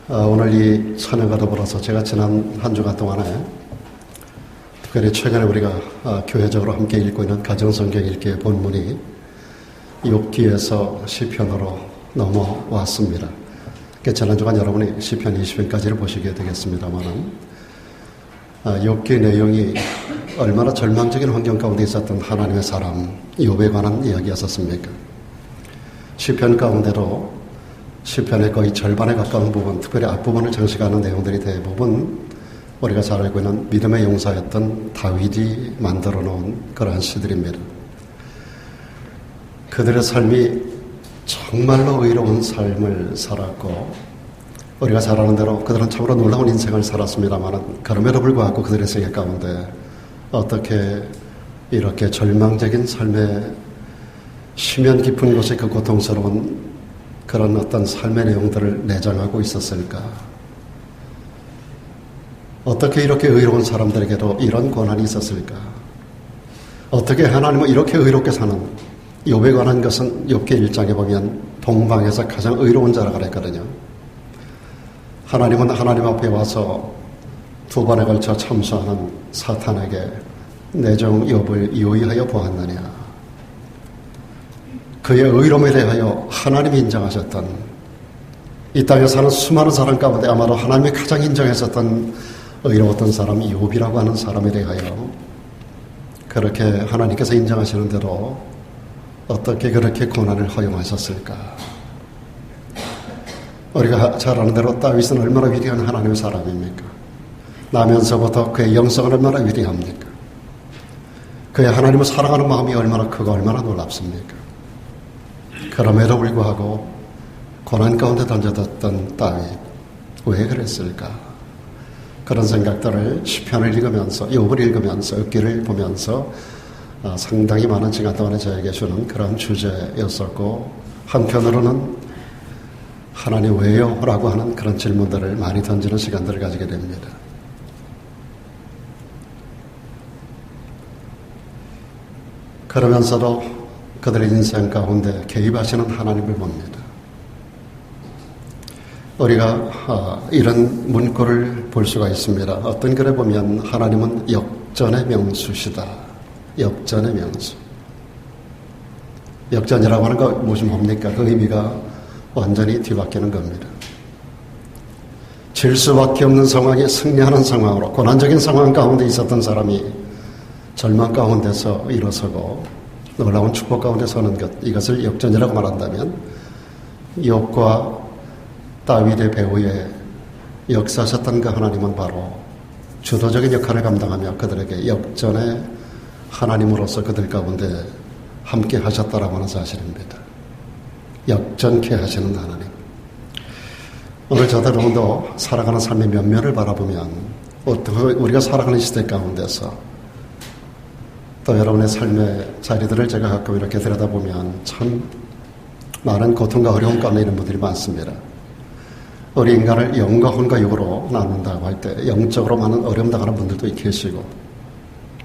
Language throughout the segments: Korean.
오늘 이 찬양과 더불어서 제가 지난 한 주간 동안에 특별히 최근에 우리가 교회적으로 함께 읽고 있는 가정성경 읽기의 본문이 욥기에서 시편으로 넘어왔습니다. 지난 주간 여러분이 시편 20편까지를 보시게 되겠습니다만 욥기 내용이 얼마나 절망적인 환경 가운데 있었던 하나님의 사람 욥에 관한 이야기였었습니까? 시편 가운데로 시편의 거의 절반에 가까운 부분, 특별히 앞부분을 장식하는 내용들이 대부분 우리가 잘 알고 있는 믿음의 용사였던 다윗이 만들어 놓은 그러한 시들입니다. 그들의 삶이 정말로 의로운 삶을 살았고 우리가 잘 아는 대로 그들은 참으로 놀라운 인생을 살았습니다만 그럼에도 불구하고 그들의 생애 가운데 어떻게 이렇게 절망적인 삶의 심연 깊은 곳에 그 고통스러운 그런 어떤 삶의 내용들을 내장하고 있었을까? 어떻게 이렇게 의로운 사람들에게도 이런 고난이 있었을까? 어떻게 하나님은 이렇게 의롭게 사는 욥에 관한 것은 욥기 1장에 보면 동방에서 가장 의로운 자라 그랬거든요. 하나님은 하나님 앞에 와서 두 번에 걸쳐 참수하는 사탄에게 내 종 욥을 유의하여 보았느냐? 그의 의로움에 대하여 하나님이 인정하셨던 이 땅에 사는 수많은 사람 가운데 아마도 하나님이 가장 인정했었던 의로웠던 사람이 욥이라고 하는 사람에 대하여 그렇게 하나님께서 인정하시는 대로 어떻게 그렇게 고난을 허용하셨을까? 우리가 잘 아는 대로 다윗은 얼마나 위대한 하나님의 사람입니까? 나면서부터 그의 영성은 얼마나 위대합니까? 그의 하나님을 사랑하는 마음이 얼마나 크고 얼마나 놀랍습니까? 그럼에도 불구하고 고난 가운데 던져뒀던 다윗 왜 그랬을까? 그런 생각들을 시편을 읽으면서 욥을 읽으면서 욥기를 보면서 상당히 많은 시간 동안에 저에게 주는 그런 주제였었고 한편으로는 하나님 왜요? 라고 하는 그런 질문들을 많이 던지는 시간들을 가지게 됩니다. 그러면서도 그들의 인생 가운데 개입하시는 하나님을 봅니다. 우리가 이런 문구를 볼 수가 있습니다. 어떤 글에 보면 하나님은 역전의 명수시다. 역전의 명수. 역전이라고 하는 거 무슨 뭡니까? 그 의미가 완전히 뒤바뀌는 겁니다. 질 수밖에 없는 상황에 승리하는 상황으로 고난적인 상황 가운데 있었던 사람이 절망 가운데서 일어서고 놀라운 축복 가운데 서는 것, 이것을 역전이라고 말한다면 욥과 다윗의 배후에 역사하셨던 그 하나님은 바로 주도적인 역할을 감당하며 그들에게 역전의 하나님으로서 그들 가운데 함께 하셨다라고 하는 사실입니다. 역전케 하시는 하나님. 오늘 저들 여러분도 살아가는 삶의 면면을 바라보면 어떻게 우리가 살아가는 시대 가운데서 또 여러분의 삶의 자리들을 제가 가끔 이렇게 들여다보면 참 많은 고통과 어려움 가운데 있는 분들이 많습니다. 우리 인간을 영과 혼과 육으로 나눈다고 할 때 영적으로 많은 어려움 당하는 분들도 계시고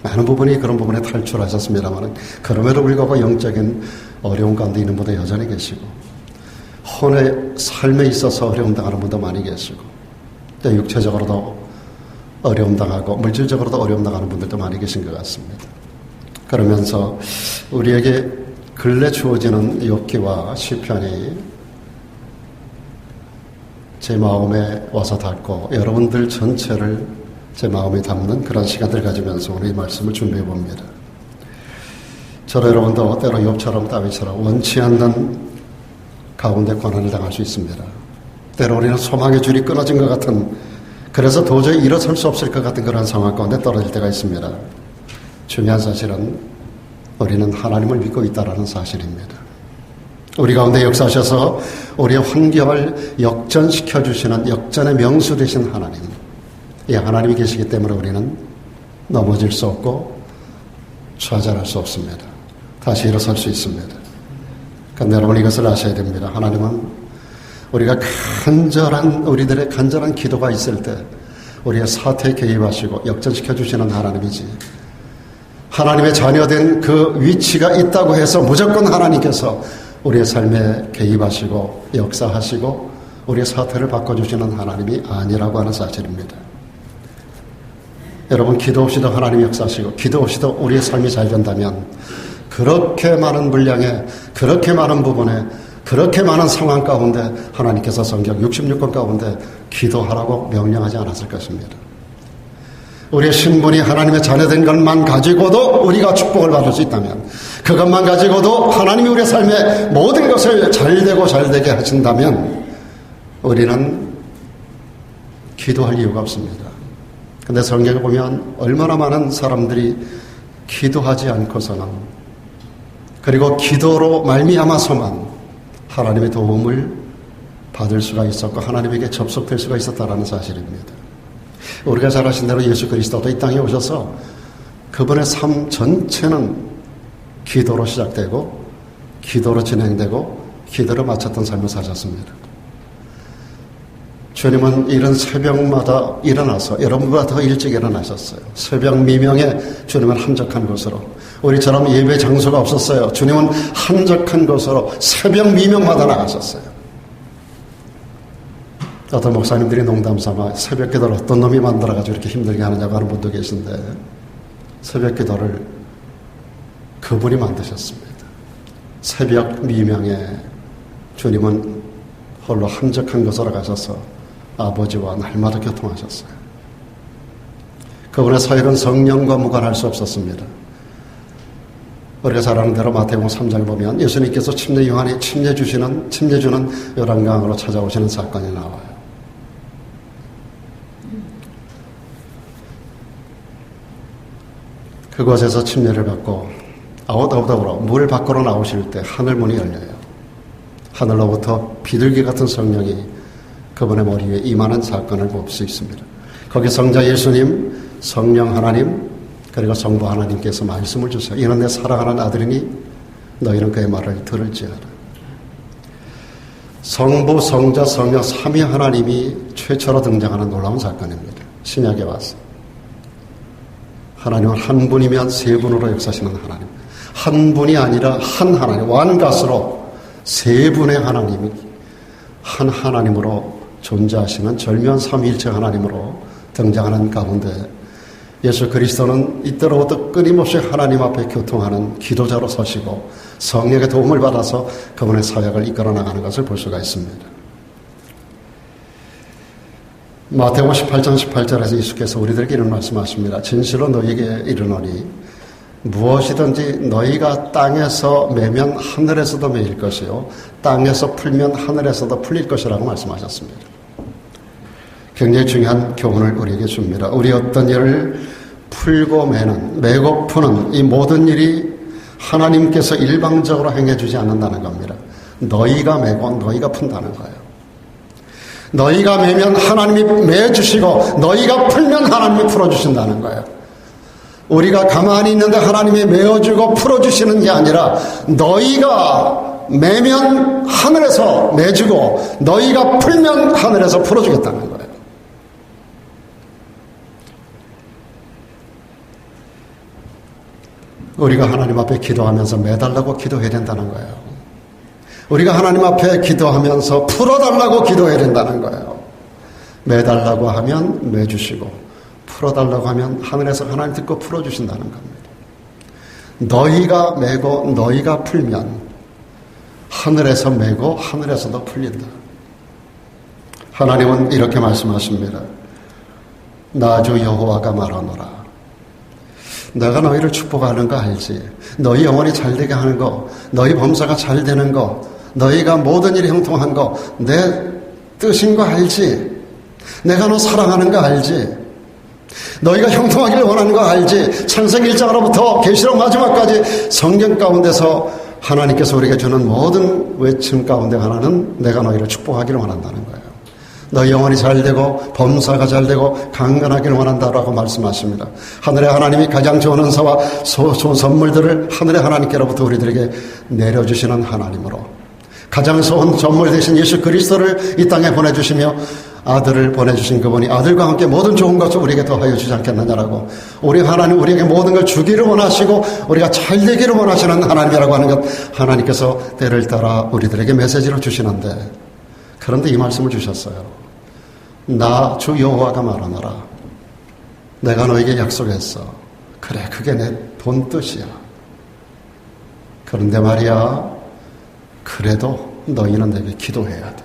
많은 부분이 그런 부분에 탈출하셨습니다만 그럼에도 불구하고 영적인 어려움 가운데 있는 분도 여전히 계시고 혼의 삶에 있어서 어려움 당하는 분도 많이 계시고 또 육체적으로도 어려움 당하고 물질적으로도 어려움 당하는 분들도 많이 계신 것 같습니다. 그러면서 우리에게 근래 주어지는 욥기와 시편이 제 마음에 와서 닿고 여러분들 전체를 제 마음에 담는 그런 시간들을 가지면서 오늘 이 말씀을 준비해 봅니다. 저도 여러분도 때로 욥처럼 다윗처럼 원치 않는 가운데 고난을 당할 수 있습니다. 때로 우리는 소망의 줄이 끊어진 것 같은 그래서 도저히 일어설 수 없을 것 같은 그런 상황 가운데 떨어질 때가 있습니다. 중요한 사실은 우리는 하나님을 믿고 있다는 사실입니다. 우리 가운데 역사하셔서 우리의 환경을 역전시켜 주시는 역전의 명수 되신 하나님. 이 하나님이 계시기 때문에 우리는 넘어질 수 없고 좌절할 수 없습니다. 다시 일어설 수 있습니다. 그런데 여러분 이것을 아셔야 됩니다. 하나님은 우리가 우리들의 간절한 기도가 있을 때 우리의 사태에 개입하시고 역전시켜 주시는 하나님이지 하나님의 자녀된 그 위치가 있다고 해서 무조건 하나님께서 우리의 삶에 개입하시고 역사하시고 우리의 사태를 바꿔주시는 하나님이 아니라고 하는 사실입니다. 여러분, 기도 없이도 하나님이 역사하시고 기도 없이도 우리의 삶이 잘 된다면 그렇게 많은 분량에, 그렇게 많은 부분에, 그렇게 많은 상황 가운데 하나님께서 성경 66권 가운데 기도하라고 명령하지 않았을 것입니다. 우리의 신분이 하나님의 자녀된 것만 가지고도 우리가 축복을 받을 수 있다면, 그것만 가지고도 하나님이 우리의 삶의 모든 것을 잘되고 잘되게 하신다면 우리는 기도할 이유가 없습니다. 근데 성경에 보면 얼마나 많은 사람들이 기도하지 않고서는, 그리고 기도로 말미암아서만 하나님의 도움을 받을 수가 있었고 하나님에게 접속될 수가 있었다는 사실입니다. 우리가 잘 아신 대로 예수 그리스도도 이 땅에 오셔서 그분의 삶 전체는 기도로 시작되고 기도로 진행되고 기도로 마쳤던 삶을 사셨습니다. 주님은 이런 새벽마다 일어나서 여러분보다 더 일찍 일어나셨어요. 새벽 미명에 주님은 한적한 곳으로, 우리처럼 예배 장소가 없었어요. 주님은 한적한 곳으로 새벽 미명마다 나가셨어요. 어떤 목사님들이 농담삼아 새벽 기도를 어떤 놈이 만들어가지고 이렇게 힘들게 하느냐고 하는 분도 계신데, 새벽 기도를 그분이 만드셨습니다. 새벽 미명에 주님은 홀로 한적한 곳으로 가셔서 아버지와 날마다 교통하셨어요. 그분의 사역은 성령과 무관할 수 없었습니다. 우리가 잘 아는 대로 마태복음 3장을 보면 예수님께서 침례 요한이 침례 주는 요단강으로 찾아오시는 사건이 나와요. 그곳에서 침례를 받고 아웃으로 물 밖으로 나오실 때 하늘문이 열려요. 하늘로부터 비둘기 같은 성령이 그분의 머리 위에 임하는 사건을 볼 수 있습니다. 거기 성자 예수님, 성령 하나님, 그리고 성부 하나님께서 말씀을 주세요. 이는 내 사랑하는 아들이니 너희는 그의 말을 들을지어다. 성부, 성자, 성령, 삼위 하나님이 최초로 등장하는 놀라운 사건입니다. 신약에 와서 하나님은 한 분이면 세 분으로 역사하시는 하나님, 한 분이 아니라 한 하나님, 완가스로 세 분의 하나님이 한 하나님으로 존재하시는 절묘한 삼위일체 하나님으로 등장하는 가운데 예수 그리스도는 이때로부터 끊임없이 하나님 앞에 교통하는 기도자로 서시고 성령의 도움을 받아서 그분의 사역을 이끌어 나가는 것을 볼 수가 있습니다. 마태복음 18장 18절에서 예수께서 우리들에게 이런 말씀하십니다. 진실로 너희에게 이르노니 무엇이든지 너희가 땅에서 매면 하늘에서도 매일 것이요 땅에서 풀면 하늘에서도 풀릴 것이라고 말씀하셨습니다. 굉장히 중요한 교훈을 우리에게 줍니다. 우리 어떤 일을 풀고 매고 푸는 이 모든 일이 하나님께서 일방적으로 행해주지 않는다는 겁니다. 너희가 매고 너희가 푼다는 거예요. 너희가 매면 하나님이 매주시고 너희가 풀면 하나님이 풀어주신다는 거예요. 우리가 가만히 있는데 하나님이 메어주고 풀어주시는 게 아니라 너희가 매면 하늘에서 매주고 너희가 풀면 하늘에서 풀어주겠다는 거예요. 우리가 하나님 앞에 기도하면서 매달라고 기도해야 된다는 거예요. 우리가 하나님 앞에 기도하면서 풀어달라고 기도해야 된다는 거예요. 매달라고 하면 매주시고 풀어달라고 하면 하늘에서 하나님 듣고 풀어주신다는 겁니다. 너희가 매고 너희가 풀면 하늘에서 매고 하늘에서도 풀린다. 하나님은 이렇게 말씀하십니다. 나 주 여호와가 말하노라. 내가 너희를 축복하는 거 알지? 너희 영혼이 잘되게 하는 거, 너희 범사가 잘 되는 거, 너희가 모든 일이 형통한 거, 내 뜻인 거 알지? 내가 너 사랑하는 거 알지? 너희가 형통하기를 원하는 거 알지? 창세기 1장으로부터 계시록 마지막까지 성경 가운데서 하나님께서 우리에게 주는 모든 외침 가운데 하나는 내가 너희를 축복하기를 원한다는 거예요. 너희 영혼이 잘되고 범사가 잘되고 강건하기를 원한다라고 말씀하십니다. 하늘의 하나님이 가장 좋은 은사와 좋은 선물들을 하늘의 하나님께로부터 우리들에게 내려주시는 하나님으로 가장 좋은 선물 되신 예수 그리스도를 이 땅에 보내주시며 아들을 보내주신 그분이 아들과 함께 모든 좋은 것을 우리에게 더하여 주지 않겠느냐라고, 우리 하나님 우리에게 모든 걸 주기를 원하시고 우리가 잘되기를 원하시는 하나님이라고 하는 것, 하나님께서 때를 따라 우리들에게 메시지를 주시는데 그런데 이 말씀을 주셨어요. 나 주 여호와가 말하노라. 내가 너에게 약속했어. 그래, 그게 내 본 뜻이야. 그런데 말이야, 그래도 너희는 내게 기도해야 돼.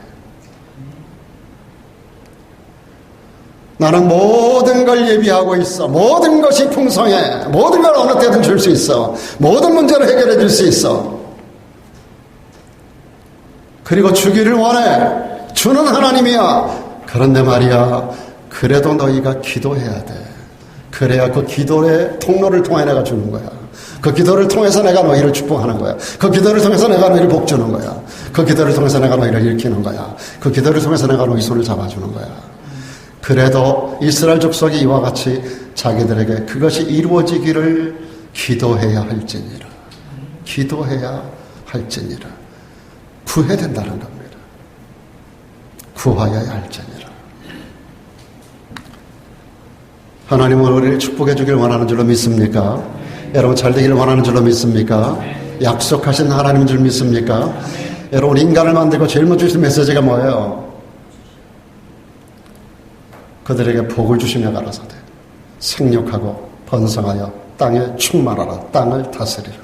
나는 모든 걸 예비하고 있어. 모든 것이 풍성해. 모든 걸 어느 때든 줄 수 있어. 모든 문제를 해결해 줄 수 있어. 그리고 주기를 원해. 주는 하나님이야. 그런데 말이야, 그래도 너희가 기도해야 돼. 그래야 그 기도의 통로를 통해 내가 주는 거야. 그 기도를 통해서 내가 너희를 축복하는 거야. 그 기도를 통해서 내가 너희를 복주는 거야. 그 기도를 통해서 내가 너희를 일으키는 거야. 그 기도를 통해서 내가 너희 손을 잡아주는 거야. 그래도 이스라엘 족속이 이와 같이 자기들에게 그것이 이루어지기를 기도해야 할지니라. 기도해야 할지니라. 구해야 된다는 겁니다. 구하여야 할지니라. 하나님은 우리를 축복해 주길 원하는 줄로 믿습니까? 여러분 잘 되기를 원하는 줄로 믿습니까? 약속하신 하나님인 줄 믿습니까? 여러분 인간을 만들고 제일 먼저 주신 메시지가 뭐예요? 그들에게 복을 주시며 가라사대 생육하고 번성하여 땅에 충만하라. 땅을 다스리라.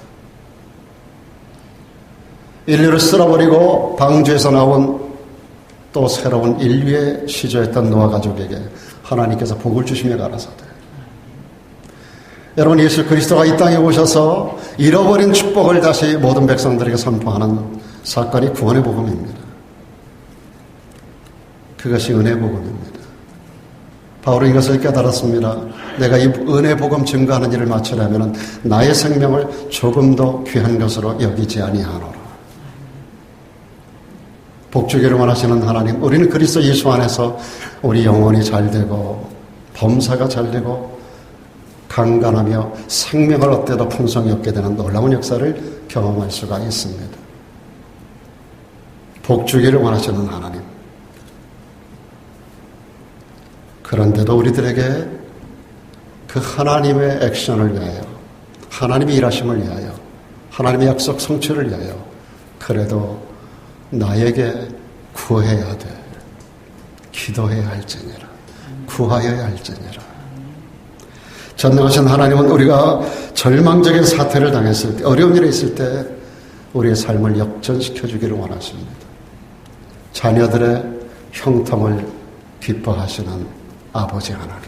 인류를 쓸어버리고 방주에서 나온 또 새로운 인류의 시조였던 노아 가족에게 하나님께서 복을 주시며 가라사대. 여러분 예수 그리스도가 이 땅에 오셔서 잃어버린 축복을 다시 모든 백성들에게 선포하는 사건이 구원의 복음입니다. 그것이 은혜의 복음입니다. 바울은 이것을 깨달았습니다. 내가 이 은혜 복음 증거하는 일을 마치려면 나의 생명을 조금 더 귀한 것으로 여기지 아니하노라. 복주기를 원하시는 하나님, 우리는 그리스도 예수 안에서 우리 영혼이 잘되고 범사가 잘되고 강간하며 생명을 얻되도 풍성히 얻게 되는 놀라운 역사를 경험할 수가 있습니다. 복주기를 원하시는 하나님, 그런데도 우리들에게 그 하나님의 액션을 위하여, 하나님의 일하심을 위하여, 하나님의 약속 성취를 위하여 그래도 나에게 구해야 돼. 기도해야 할지니라. 구하여야 할지니라. 전능하신 하나님은 우리가 절망적인 사태를 당했을 때, 어려운 일에 있을 때 우리의 삶을 역전시켜 주기를 원하십니다. 자녀들의 형통을 기뻐하시는 아버지 하나님,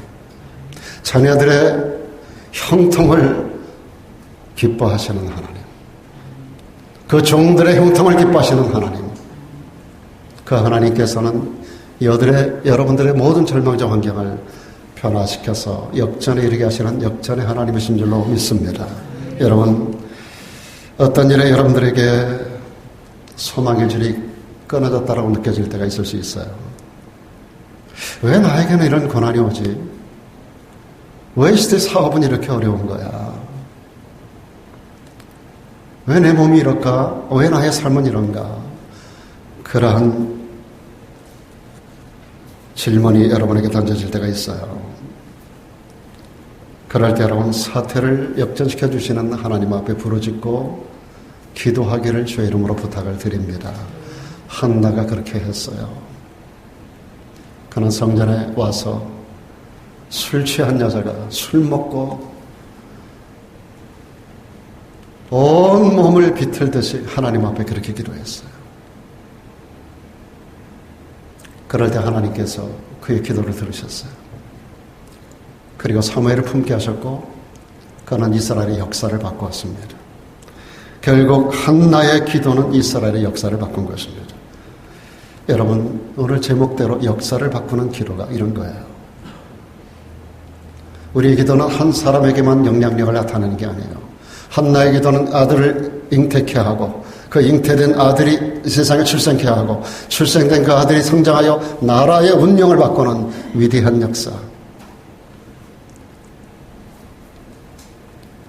자녀들의 형통을 기뻐하시는 하나님, 그 종들의 형통을 기뻐하시는 하나님, 그 하나님께서는 여러분들의 모든 절망적 환경을 변화시켜서 역전에 이르게 하시는 역전의 하나님이신 줄로 믿습니다. 여러분, 어떤 일에 여러분들에게 소망의 줄이 끊어졌다라고 느껴질 때가 있을 수 있어요. 왜 나에게는 이런 고난이 오지? 왜 이 시대 사업은 이렇게 어려운 거야? 왜 내 몸이 이럴까? 왜 나의 삶은 이런가? 그러한 질문이 여러분에게 던져질 때가 있어요. 그럴 때 여러분, 사태를 역전시켜 주시는 하나님 앞에 부르짖고 기도하기를 주의 이름으로 부탁을 드립니다. 한나가 그렇게 했어요. 그는 성전에 와서 술 취한 여자가 술 먹고 온 몸을 비틀듯이 하나님 앞에 그렇게 기도했어요. 그럴 때 하나님께서 그의 기도를 들으셨어요. 그리고 사무엘을 품게 하셨고 그는 이스라엘의 역사를 바꾸었습니다. 결국 한나의 기도는 이스라엘의 역사를 바꾼 것입니다. 여러분, 오늘 제목대로 역사를 바꾸는 기도가 이런 거예요. 우리의 기도는 한 사람에게만 영향력을 나타내는 게 아니에요. 한나의 기도는 아들을 잉태케 하고 그 잉태된 아들이 세상에 출생케 하고 출생된 그 아들이 성장하여 나라의 운명을 바꾸는 위대한 역사.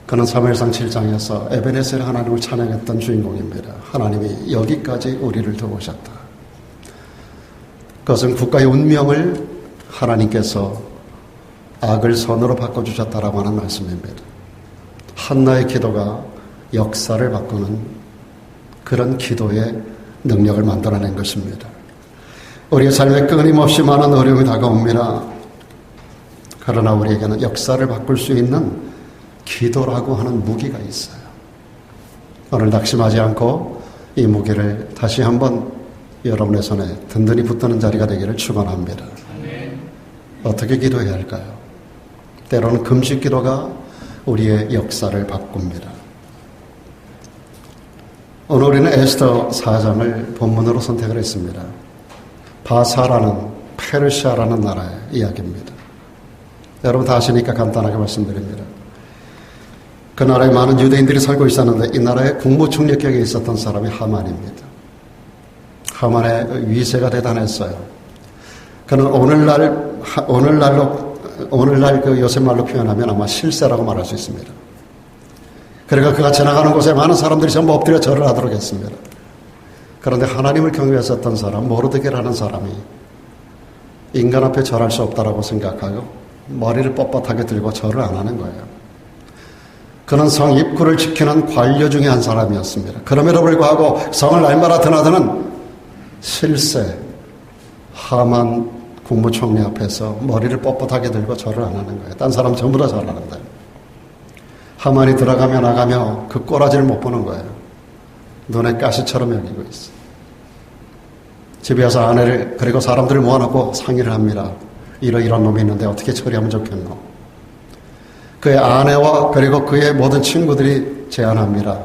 그는 사무엘상 7장에서 에베네셀 하나님을 찬양했던 주인공입니다. 하나님이 여기까지 우리를 도우셨다. 그것은 국가의 운명을 하나님께서 악을 선으로 바꿔주셨다라고 하는 말씀입니다. 한나의 기도가 역사를 바꾸는 그런 기도의 능력을 만들어낸 것입니다. 우리의 삶에 끊임없이 많은 어려움이 다가옵니다. 그러나 우리에게는 역사를 바꿀 수 있는 기도라고 하는 무기가 있어요. 오늘 낙심하지 않고 이 무기를 다시 한번 여러분의 손에 든든히 붙드는 자리가 되기를 축원합니다. 어떻게 기도해야 할까요? 때로는 금식 기도가 우리의 역사를 바꿉니다. 오늘 우리는 에스더 4장을 본문으로 선택을 했습니다. 바사라는 페르시아라는 나라의 이야기입니다. 여러분 다 아시니까 간단하게 말씀드립니다. 그 나라에 많은 유대인들이 살고 있었는데 이 나라의 국무총리격에 있었던 사람이 하만입니다. 하만의 위세가 대단했어요. 그는 오늘날 그 요새 말로 표현하면 아마 실세라고 말할 수 있습니다. 그러니까 그가 지나가는 곳에 많은 사람들이 전부 엎드려 절을 하도록 했습니다. 그런데 하나님을 경외했었던 사람, 모르드게라는 사람이 인간 앞에 절할 수 없다라고 생각하고 머리를 뻣뻣하게 들고 절을 안 하는 거예요. 그는 성 입구를 지키는 관료 중에 한 사람이었습니다. 그럼에도 불구하고 성을 날마다 드나드는 실세 하만 국무총리 앞에서 머리를 뻣뻣하게 들고 절을 안 하는 거예요. 딴 사람 전부 다 절하는데 하만이 들어가며 나가며 그 꼬라지를 못 보는 거예요. 눈에 가시처럼 열리고 있어. 집에 와서 아내를 그리고 사람들을 모아놓고 상의를 합니다. 이런 놈이 있는데 어떻게 처리하면 좋겠노? 그의 아내와 그리고 그의 모든 친구들이 제안합니다.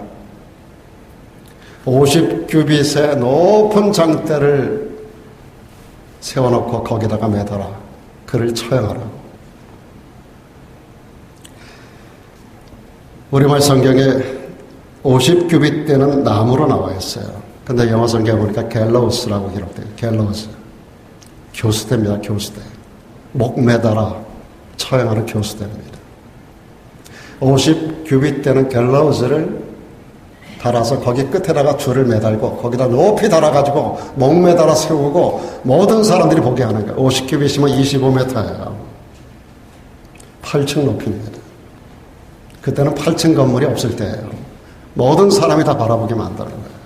50규빗의 높은 장대를 세워놓고 거기다가 매달아 그를 처형하라고. 우리말 성경에 50규빗 되는 나무로 나와 있어요. 근데 영어 성경에 보니까 갤로우스라고 기록돼요. 갤로우스. 교수대입니다. 교수대. 목 매달아 처형하는 교수대입니다. 50규빗 되는 갤로우스를 달아서 거기 끝에다가 줄을 매달고 거기다 높이 달아가지고 목 매달아 세우고 모든 사람들이 보게 하는 거예요. 50규빗이면 25m예요. 8층 높이입니다. 그때는 8층 건물이 없을 때예요. 모든 사람이 다 바라보게 만드는 거예요.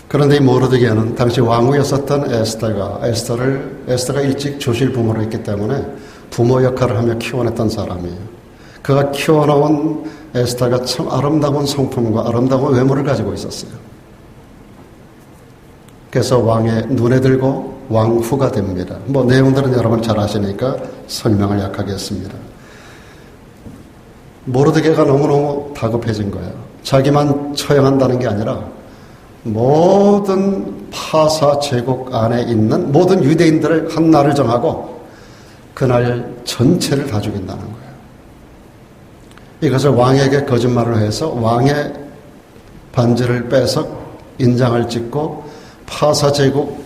그런데 이 모르드게는 당시 왕후였었던 에스더가 일찍 조실 부모를 했기 때문에 부모 역할을 하며 키워냈던 사람이에요. 그가 키워놓은 에스더가 참 아름다운 성품과 아름다운 외모를 가지고 있었어요. 그래서 왕의 눈에 들고 왕후가 됩니다. 내용들은 여러분 잘 아시니까 설명을 약하게 했습니다. 모르드게가 너무너무 다급해진 거예요. 자기만 처형한다는 게 아니라 모든 파사 제국 안에 있는 모든 유대인들을 한 날을 정하고 그날 전체를 다 죽인다는 거예요. 이것을 왕에게 거짓말을 해서 왕의 반지를 빼서 인장을 찍고 파사 제국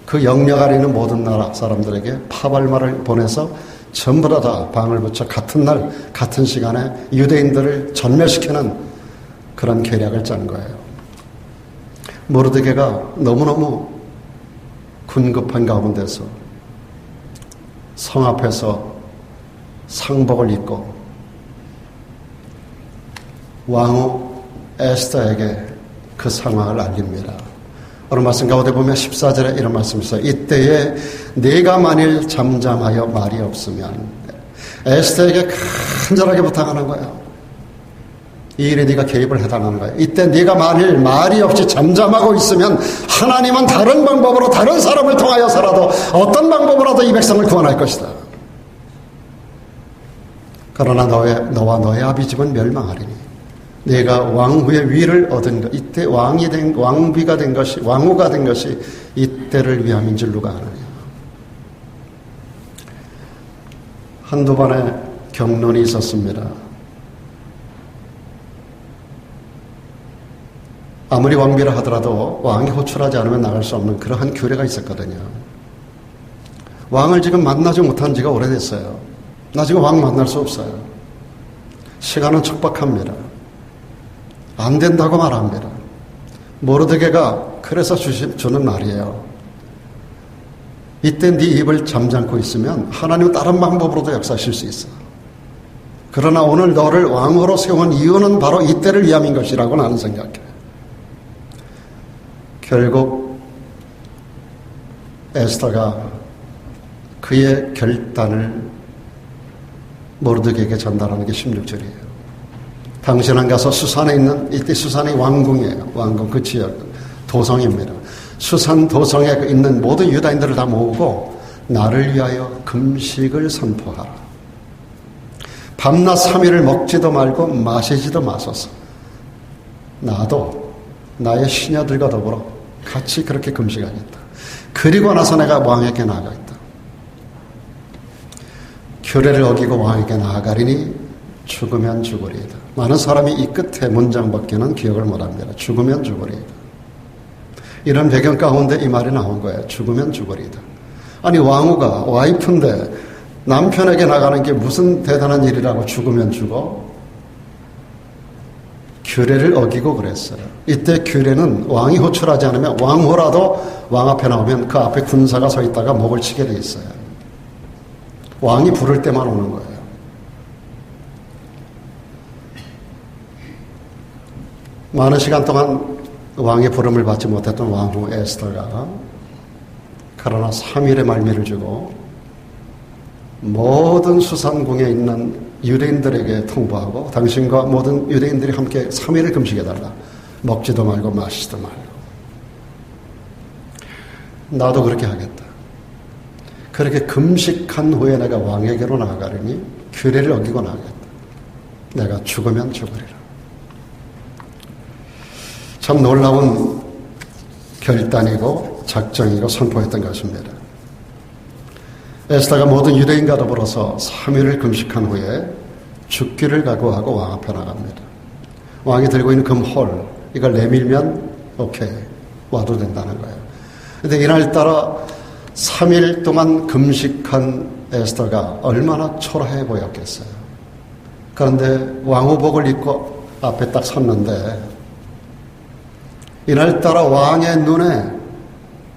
그 영역 안에 있는 모든 나라 사람들에게 파발마를 보내서 전부 다 방을 붙여 같은 날 같은 시간에 유대인들을 전멸시키는 그런 계략을 짠 거예요. 모르드게가 너무너무 군급한 가운데서 성 앞에서 상복을 입고 왕후 에스더에게 그 상황을 알립니다. 오늘 말씀 가운데 보면 14절에 이런 말씀이 있어요. 이때에 네가 만일 잠잠하여 말이 없으면 에스더에게 간절하게 부탁하는 거예요. 이 일에 네가 개입을 해달라는 거예요. 이때 네가 만일 말이 없이 잠잠하고 있으면 하나님은 다른 방법으로 다른 사람을 통하여서라도 어떤 방법으로라도 이 백성을 구원할 것이다. 그러나 너와 너의 아비 집은 멸망하리니 네가 왕후의 위를 얻은 것 이때 왕후가 된 것이 이때를 위함인 줄 누가 아느냐. 한두 번의 경론이 있었습니다. 아무리 왕비라 하더라도 왕이 호출하지 않으면 나갈 수 없는 그러한 규례가 있었거든요. 왕을 지금 만나지 못한 지가 오래됐어요. 나 지금 왕 만날 수 없어요. 시간은 촉박합니다. 안 된다고 말합니다. 모르드게가 그래서 주는 말이에요. 이때 네 입을 잠잠고 있으면 하나님은 다른 방법으로도 역사하실 수 있어. 그러나 오늘 너를 왕으로 세운 이유는 바로 이때를 위함인 것이라고 나는 생각해요. 결국 에스더가 그의 결단을 모르드게에게 전달하는 게 16절이에요. 당신은 가서 수산에 있는, 이때 수산이 왕궁이에요. 왕궁 그 지역 도성입니다. 수산 도성에 있는 모든 유다인들을 다 모으고 나를 위하여 금식을 선포하라. 밤낮 3일을 먹지도 말고 마시지도 마소서. 나도 나의 시녀들과 더불어 같이 그렇게 금식하겠다. 그리고 나서 내가 왕에게 나아가겠다. 규례를 어기고 왕에게 나아가리니 죽으면 죽으리이다. 많은 사람이 이 끝에 문장밖에는 기억을 못합니다. 죽으면 죽으리이다. 이런 배경 가운데 이 말이 나온 거예요. 죽으면 죽으리이다. 아니 왕후가 와이프인데 남편에게 나가는 게 무슨 대단한 일이라고 죽으면 죽어? 규례를 어기고 그랬어요. 이때 규례는 왕이 호출하지 않으면 왕후라도 왕 앞에 나오면 그 앞에 군사가 서 있다가 목을 치게 돼 있어요. 왕이 부를 때만 오는 거예요. 많은 시간 동안 왕의 부름을 받지 못했던 왕후 에스더가 그러나 3일의 말미를 주고 모든 수산궁에 있는 유대인들에게 통보하고 당신과 모든 유대인들이 함께 3일을 금식해달라. 먹지도 말고 마시지도 말고. 나도 그렇게 하겠다. 그렇게 금식한 후에 내가 왕에게로 나아가려니 규례를 어기고 나아가겠다. 내가 죽으면 죽으리라. 참 놀라운 결단이고 작정이고 선포했던 것입니다. 에스더가 모든 유대인과 더불어서 3일을 금식한 후에 죽기를 각오하고 왕 앞에 나갑니다. 왕이 들고 있는 금홀, 이걸 내밀면 오케이, 와도 된다는 거예요. 그런데 이날따라 3일 동안 금식한 에스더가 얼마나 초라해 보였겠어요. 그런데 왕후복을 입고 앞에 딱 섰는데 이날따라 왕의 눈에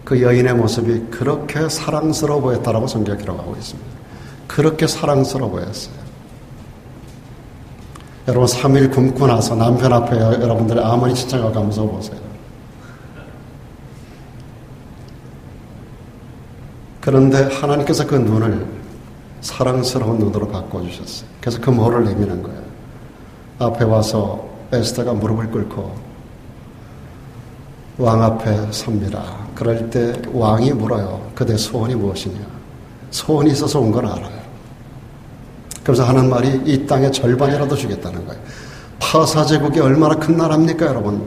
그 여인의 모습이 그렇게 사랑스러워 보였다라고 성경에 기록하고 있습니다. 그렇게 사랑스러워 보였어요. 여러분 3일 굶고 나서 남편 앞에 여러분들의 아무리 칭찬하고 가면서 보세요. 그런데 하나님께서 그 눈을 사랑스러운 눈으로 바꿔주셨어요. 그래서 그 모를 내미는 거예요. 앞에 와서 에스더가 무릎을 꿇고 왕 앞에 섭니다. 그럴 때 왕이 물어요. 그대 소원이 무엇이냐? 소원이 있어서 온 건 알아요. 그래서 하는 말이 이 땅의 절반이라도 주겠다는 거예요. 파사 제국이 얼마나 큰 나라입니까, 여러분?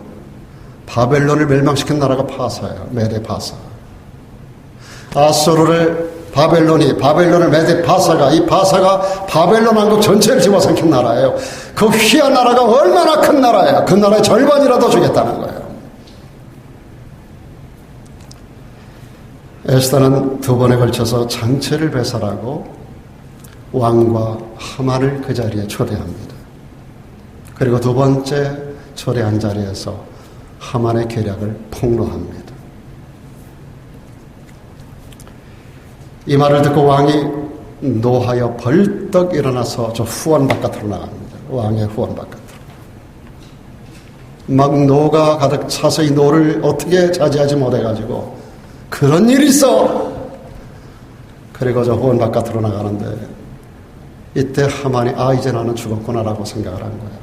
바벨론을 멸망시킨 나라가 파사예요. 메데 파사. 아수르를 바벨론을 메데 파사가, 이 파사가 바벨론 왕국 전체를 집어삼킨 나라예요. 그 휘한 나라가 얼마나 큰 나라예요. 그 나라의 절반이라도 주겠다는 거예요. 에스더는 2번에 걸쳐서 장체를 배설하고 왕과 하만을 그 자리에 초대합니다. 그리고 2번째 초대한 자리에서 하만의 계략을 폭로합니다. 이 말을 듣고 왕이 노하여 벌떡 일어나서 저 후원 바깥으로 나갑니다. 왕의 후원 바깥으로. 막 노가 가득 차서 이 노를 어떻게 자제하지 못해가지고 그런 일이 있어. 그리고 저 후원 바깥으로 나가는데 이때 하만이 이제 나는 죽었구나라고 생각을 한 거예요.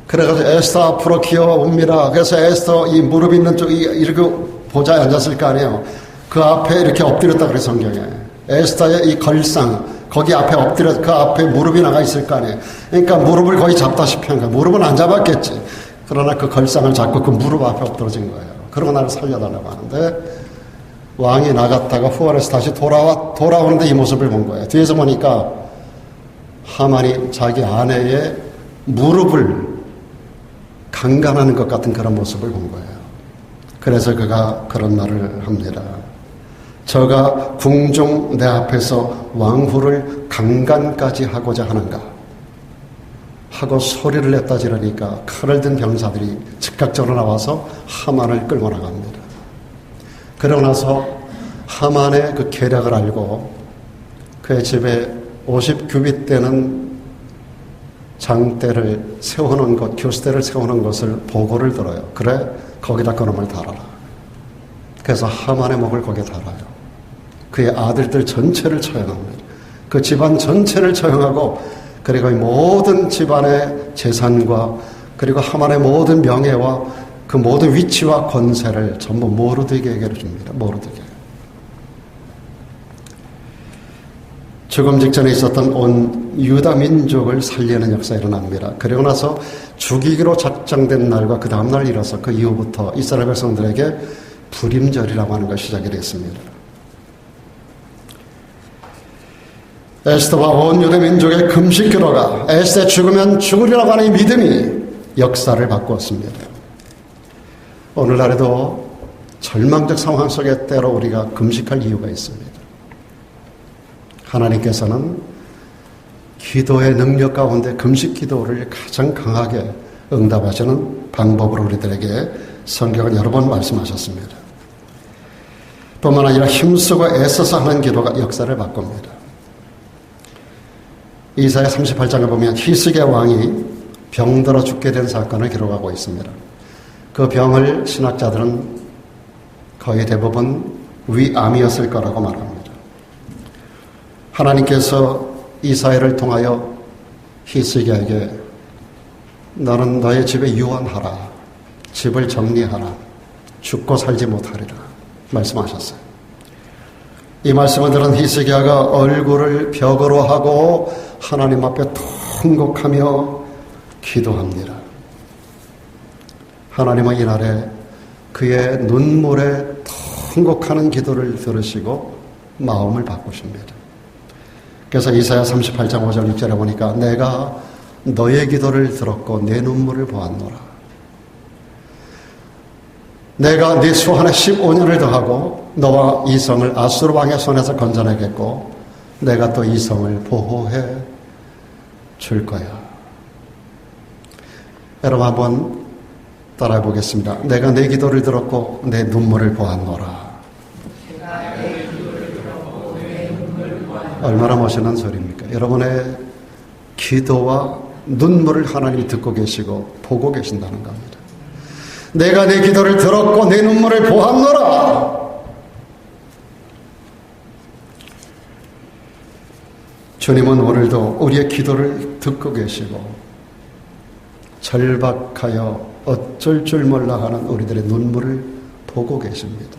그래가지고 에스더 앞으로 기어옵니다. 그래서 에스더 이 무릎 있는 쪽이 이렇게 보좌에 앉았을 거 아니에요. 그 앞에 이렇게 엎드렸다 그래 성경에. 에스더의 이 걸상 거기 앞에 엎드려 그 앞에 무릎이 나가 있을 거 아니에요. 그러니까 무릎을 거의 잡다시피 한 거예요. 무릎은 안 잡았겠지. 그러나 그 걸상을 잡고 그 무릎 앞에 엎드러진 거예요. 그러고 나를 살려달라고 하는데 왕이 나갔다가 후원해서 다시 돌아오는데 이 모습을 본 거예요. 뒤에서 보니까 하만이 자기 아내의 무릎을 강간하는 것 같은 그런 모습을 본 거예요. 그래서 그가 그런 말을 합니다. 저가 궁중 내 앞에서 왕후를 강간까지 하고자 하는가 하고 소리를 냈다 지르니까 칼을 든 병사들이 즉각적으로 나와서 하만을 끌고 나갑니다. 그러고 나서 하만의 그 계략을 알고 그의 집에 50규빗 되는 장대를 세우는 곳, 교수대를 세우는 것을 보고를 들어요. 그래, 거기다 그놈을 달아라. 그래서 하만의 목을 거기에 달아요. 그의 아들들 전체를 처형합니다. 그 집안 전체를 처형하고, 그리고 이 모든 집안의 재산과 그리고 하만의 모든 명예와 그 모든 위치와 권세를 전부 모르드게에게 줍니다. 모르드게. 죽음 직전에 있었던 온 유다 민족을 살리는 역사가 일어납니다. 그리고 나서 죽이기로 작정된 날과 그 다음날 일어서 그 이후부터 이스라엘 백성들에게 불임절이라고 하는 것이 시작이 됐습니다. 에스더와 온 유다 민족의 금식 기도가 에스더의 죽으면 죽으리라고 하는 이 믿음이 역사를 바꾸었습니다. 오늘날에도 절망적 상황 속에 때로 우리가 금식할 이유가 있습니다. 하나님께서는 기도의 능력 가운데 금식 기도를 가장 강하게 응답하시는 방법으로 우리들에게 성경은 여러 번 말씀하셨습니다. 뿐만 아니라 힘쓰고 애써서 하는 기도가 역사를 바꿉니다. 이사야 38장에 보면 히스기야 왕이 병들어 죽게 된 사건을 기록하고 있습니다. 그 병을 신학자들은 거의 대부분 위암이었을 거라고 말합니다. 하나님께서 이사야를 통하여 히스기야에게 너는 너의 집에 유언하라. 집을 정리하라. 죽고 살지 못하리라. 말씀하셨어요. 이 말씀을 들은 히스기야가 얼굴을 벽으로 하고 하나님 앞에 통곡하며 기도합니다. 하나님은 이날에 그의 눈물에 통곡하는 기도를 들으시고 마음을 바꾸십니다. 그래서 이사야 38장 5절 6절에 보니까 내가 너의 기도를 들었고 내 눈물을 보았노라. 내가 네 수한에 15년을 더하고 너와 이 성을 아수르 왕의 손에서 건져내겠고 내가 또 이 성을 보호해 줄 거야. 여러분 한번 따라해 보겠습니다. 내가 내 기도를 들었고 내 눈물을 보았노라. 얼마나 멋있는 소리입니까? 여러분의 기도와 눈물을 하나님이 듣고 계시고 보고 계신다는 겁니다. 내가 내 기도를 들었고 내 눈물을 보았노라. 주님은 오늘도 우리의 기도를 듣고 계시고 절박하여 어쩔 줄 몰라 하는 우리들의 눈물을 보고 계십니다.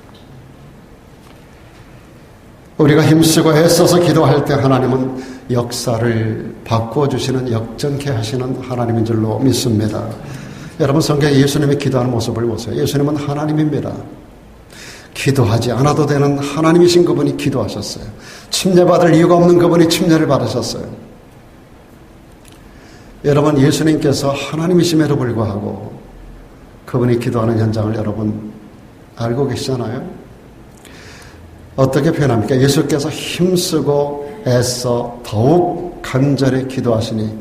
우리가 힘쓰고 애써서 기도할 때 하나님은 역사를 바꾸어 주시는 역전케 하시는 하나님인 줄로 믿습니다. 여러분 성경에 예수님이 기도하는 모습을 보세요. 예수님은 하나님입니다. 기도하지 않아도 되는 하나님이신 그분이 기도하셨어요. 침례받을 이유가 없는 그분이 침례를 받으셨어요. 여러분 예수님께서 하나님이심에도 불구하고 그분이 기도하는 현장을 여러분 알고 계시잖아요. 어떻게 표현합니까? 예수께서 힘쓰고 애써 더욱 간절히 기도하시니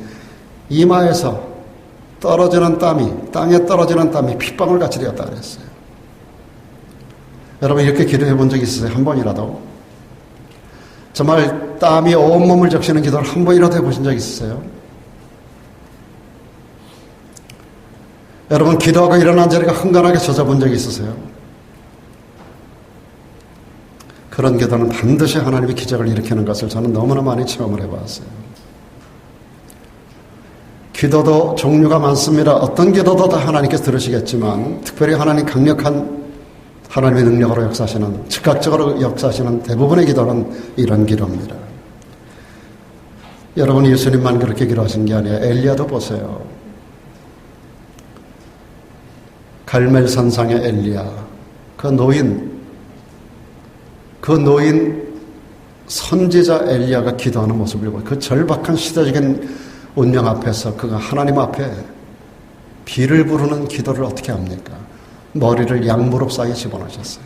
이마에서 떨어지는 땀이 땅에 떨어지는 땀이 핏방울같이 되었다 그랬어요. 여러분 이렇게 기도해 본 적 있으세요? 한 번이라도? 정말 땀이 온몸을 적시는 기도를 한 번이라도 해보신 적 있으세요? 여러분 기도하고 일어난 자리가 흥건하게 젖어본 적 있으세요? 그런 기도는 반드시 하나님이 기적을 일으키는 것을 저는 너무나 많이 체험을 해봤어요. 기도도 종류가 많습니다. 어떤 기도도 다 하나님께서 들으시겠지만 특별히 하나님 강력한 하나님의 능력으로 역사하시는 즉각적으로 역사하시는 대부분의 기도는 이런 기도입니다. 여러분 예수님만 그렇게 기도하신 게 아니에요. 엘리야도 보세요. 갈멜산상의 엘리야 그 노인 선지자 엘리야가 기도하는 모습을 보고 그 절박한 시대적인 운명 앞에서 그가 하나님 앞에 비를 부르는 기도를 어떻게 합니까? 머리를 양무릎 사이에 집어넣으셨어요.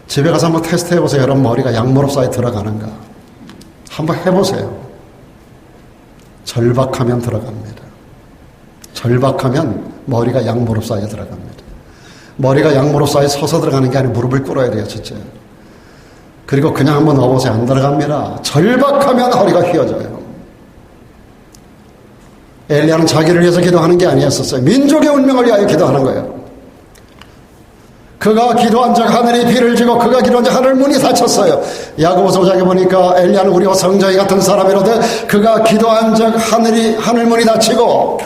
집에 가서 한번 테스트 해보세요. 여러분 머리가 양무릎 사이에 들어가는가? 한번 해보세요. 절박하면 들어갑니다. 절박하면 머리가 양무릎 사이에 들어갑니다. 머리가 양무릎 사이에 서서 들어가는 게 아니라 무릎을 꿇어야 돼요. 첫째. 그리고 그냥 한번 넣어보세요. 안 들어갑니다. 절박하면 허리가 휘어져요. 엘리야는 자기를 위해서 기도하는 게 아니었었어요. 민족의 운명을 위하여 기도하는 거예요. 그가 기도한 적 하늘이 비를 주고 그가 기도한 적 하늘 문이 닫혔어요. 야고보서 5장에 보니까 엘리야는 우리와 성정이 같은 사람이로되 그가 기도한 적 하늘 문이 닫히고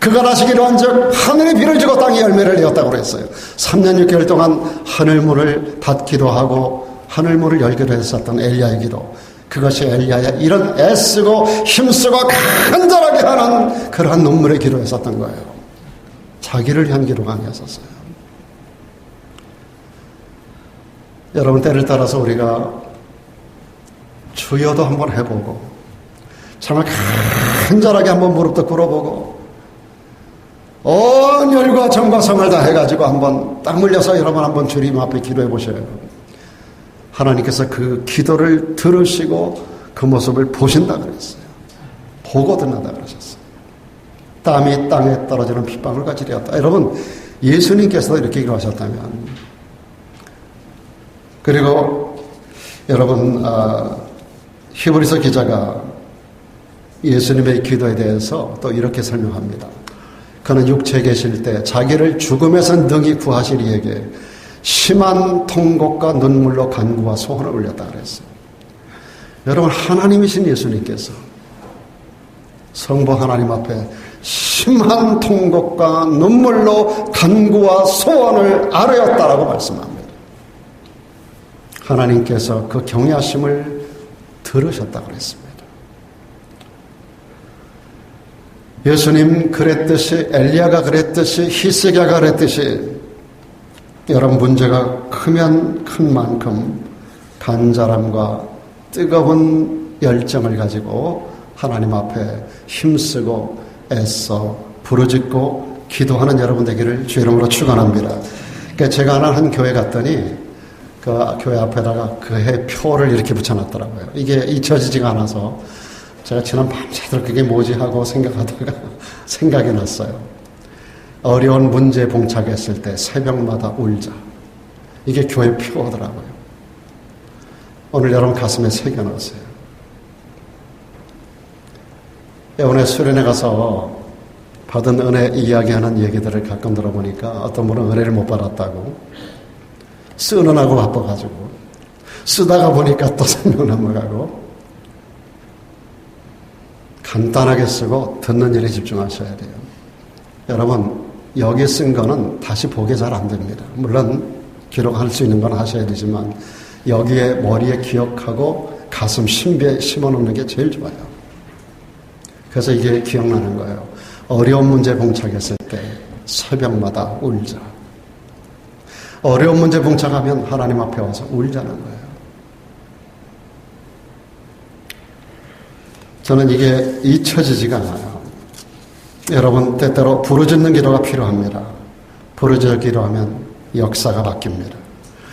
그가 다시 기도한 적 하늘이 비를 주고 땅이 열매를 내었다고 그랬어요. 3년 6개월 동안 하늘 문을 닫기도 하고 하늘 문을 열기도 했었던 엘리야의 기도. 그것이 엘리야의 이런 애쓰고 힘쓰고 간절하게 하는 그러한 눈물의 기도였었던 거예요. 자기를 위한 기도가 아니었었어요. 여러분, 때를 따라서 우리가 주여도 한번 해보고 정말 간절하게 한번 무릎도 꿇어보고 온 열과 정과 성을 다 해가지고 한번 땀 흘려서 여러분 한번 주님 앞에 기도해 보셔요. 하나님께서 그 기도를 들으시고 그 모습을 보신다 그랬어요. 보고 듣는다 그러셨어요. 땀이 땅에 떨어지는 핏방울 같이 되었다. 여러분, 예수님께서도 이렇게 기도하셨다면, 그리고 여러분, 히브리서 기자가 예수님의 기도에 대해서 또 이렇게 설명합니다. 그는 육체에 계실 때 자기를 죽음에서 능히 구하실 이에게 심한 통곡과 눈물로 간구와 소원을 올렸다 그랬어요. 여러분, 하나님이신 예수님께서 성부 하나님 앞에 심한 통곡과 눈물로 간구와 소원을 아뢰었다라고 말씀합니다. 하나님께서 그 경외하심을 들으셨다고 그랬습니다. 예수님 그랬듯이, 엘리야가 그랬듯이, 히스기야가 그랬듯이, 여러분, 문제가 크면 큰 만큼 간절함과 뜨거운 열정을 가지고 하나님 앞에 힘쓰고 애써 부르짖고 기도하는 여러분 되기를 주의 이름으로 축원합니다. 그러니까 제가 한 교회 갔더니 그 교회 앞에다가 그 해 표를 이렇게 붙여놨더라고요. 이게 잊혀지지가 않아서 제가 지난 밤새도록 그게 뭐지 하고 생각하다가 생각이 났어요. 어려운 문제에 봉착했을 때 새벽마다 울자. 이게 교회 표더라고요. 오늘 여러분 가슴에 새겨놓으세요. 오늘 수련회 가서 받은 은혜 이야기하는 얘기들을 가끔 들어보니까 어떤 분은 은혜를 못 받았다고, 쓰느라고 바빠가지고 쓰다가 보니까 또 생각 넘어가고, 간단하게 쓰고 듣는 일에 집중하셔야 돼요. 여러분, 여기 쓴 거는 다시 보기 잘 안 됩니다. 물론 기록할 수 있는 건 하셔야 되지만 여기에 머리에 기억하고 가슴 신비에 심어놓는 게 제일 좋아요. 그래서 이게 기억나는 거예요. 어려운 문제에 봉착했을 때 새벽마다 울자. 어려운 문제에 봉착하면 하나님 앞에 와서 울자는 거예요. 저는 이게 잊혀지지가 않아요. 여러분, 때때로 부르짖는 기도가 필요합니다. 부르짖어 기도하면 역사가 바뀝니다.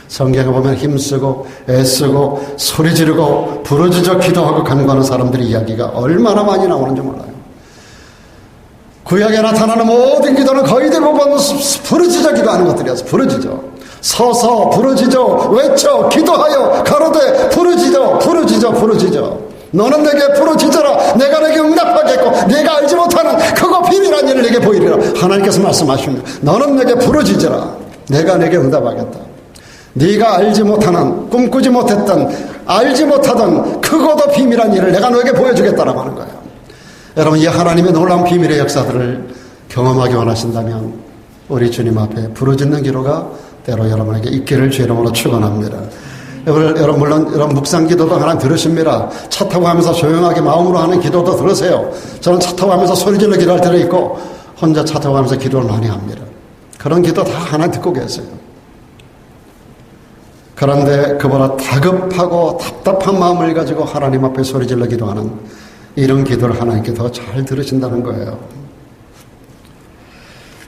성경에 보면 힘쓰고 애쓰고 소리 지르고 부르짖어 기도하고 간구하는 사람들의 이야기가 얼마나 많이 나오는지 몰라요. 구약에 나타나는 모든 기도는 거의 대부분 부르짖어 기도하는 것들이어서 부르짖어. 서서 부르짖어 외쳐 기도하여 가로되 부르짖어 부르짖어 부르짖어. 너는 내게 부르짖어라. 내가 내게 응답하겠고 내가 알지 못하는 크고 비밀한 일을 내게 보이리라. 하나님께서 말씀하십니다. 너는 내게 부르짖어라. 내가 내게 응답하겠다. 네가 알지 못하는, 꿈꾸지 못했던, 알지 못하던 크고도 비밀한 일을 내가 너에게 보여주겠다라고 하는 거예요. 여러분, 이 하나님의 놀라운 비밀의 역사들을 경험하기 원하신다면 우리 주님 앞에 부르짖는 기도가 때로 여러분에게 있기를 주의 이름으로 축원합니다. 여러분, 물론 여러분 묵상 기도도 하나님 들으십니다. 차 타고 가면서 조용하게 마음으로 하는 기도도 들으세요. 저는 차 타고 가면서 소리질러 기도할 때도 있고 혼자 차 타고 가면서 기도를 많이 합니다. 그런 기도 다 하나님 듣고 계세요. 그런데 그보다 다급하고 답답한 마음을 가지고 하나님 앞에 소리질러 기도하는 이런 기도를 하나님께 더 잘 들으신다는 거예요.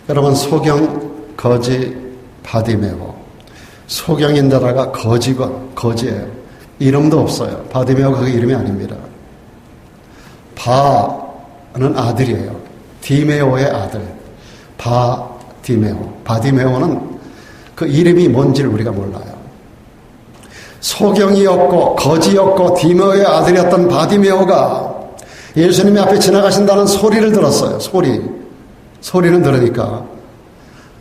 여러분, 소경, 거지, 바디메오. 소경인데다가 거지예요. 이름도 없어요. 바디메오가 그 이름이 아닙니다. 바는 아들이에요. 디메오의 아들. 바디메오. 바디메오는 그 이름이 뭔지를 우리가 몰라요. 소경이었고 거지였고 디메오의 아들이었던 바디메오가 예수님이 앞에 지나가신다는 소리를 들었어요. 소리는 들으니까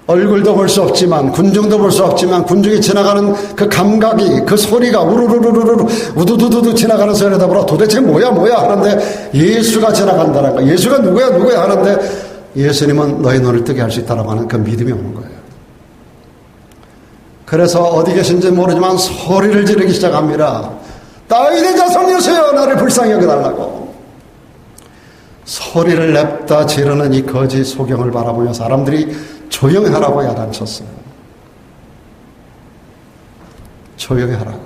얼굴도 볼 수 없지만, 군중도 볼 수 없지만, 군중이 지나가는 그 감각이, 그 소리가 우르르르르르 우두두두두 지나가는 소리다 보라 도대체 뭐야 하는데 예수가 지나간다는 거. 예수가 누구야 하는데 예수님은 너희 눈을 뜨게 할 수 있다라고 하는 그 믿음이 오는 거예요. 그래서 어디 계신지 모르지만 소리를 지르기 시작합니다. 다윗의 자손 예수여, 나를 불쌍히 여겨달라고. 소리를 냅다 지르는 이 거짓 소경을 바라보며 사람들이 조용히 하라고 야단쳤어요. 조용히 하라고.